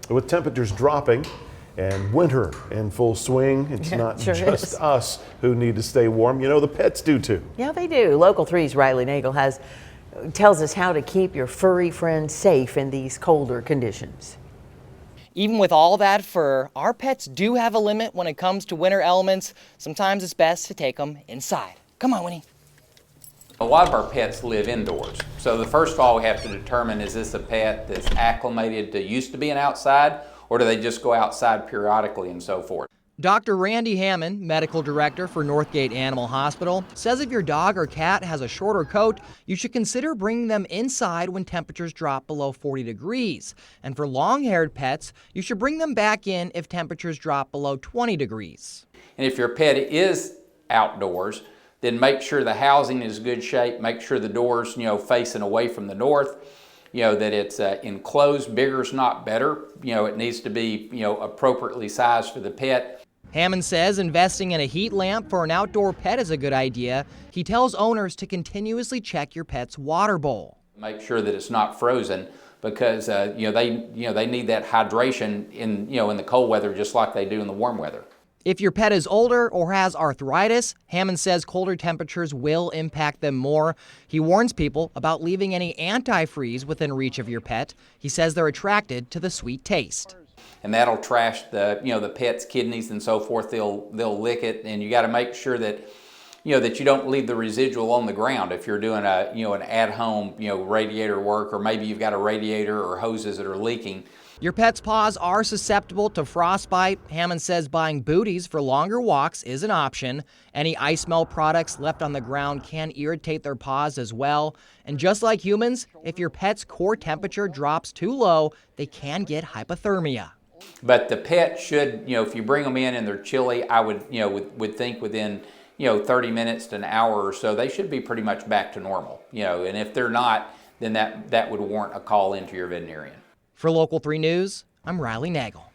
With temperatures dropping and winter in full swing, it's not sure just is. us who need to stay warm. You know, the pets do too. Yeah, they do. Local 3's Riley Nagel tells us how to keep your furry friends safe in these colder conditions. Even with all that fur, our pets do have a limit when it comes to winter elements. Sometimes it's best to take them inside. Come on, Winnie. A lot of our pets live indoors. So the first of all we have to determine, is this a pet that's acclimated to used to being outside, or do they just go outside periodically and so forth? Dr. Randy Hammond, medical director for Northgate Animal Hospital, says if your dog or cat has a shorter coat, you should consider bringing them inside when temperatures drop below 40 degrees. And for long-haired pets, you should bring them back in if temperatures drop below 20 degrees. And if your pet is outdoors, then make sure the housing is in good shape, make sure the door's, facing away from the north, that it's enclosed. Bigger's not better. It needs to be, appropriately sized for the pet. Hammond says investing in a heat lamp for an outdoor pet is a good idea. He tells owners to continuously check your pet's water bowl. Make sure that it's not frozen, because they need that hydration in the cold weather just like they do in the warm weather. If your pet is older or has arthritis, Hammond says colder temperatures will impact them more. He warns people about leaving any antifreeze within reach of your pet. He says they're attracted to the sweet taste. And that'll trash the pet's kidneys and so forth. They'll lick it, and you got to make sure that that you don't leave the residual on the ground if you're doing an at-home radiator work, or maybe you've got a radiator or hoses that are leaking. Your pet's paws are susceptible to frostbite. Hammond says buying booties for longer walks is an option. Any ice melt products left on the ground can irritate their paws as well. And just like humans, if your pet's core temperature drops too low, they can get hypothermia. But the pet should, if you bring them in and they're chilly, I would think within 30 minutes to an hour or so, they should be pretty much back to normal. And if they're not, then that would warrant a call into your veterinarian. For Local 3 News, I'm Riley Nagel.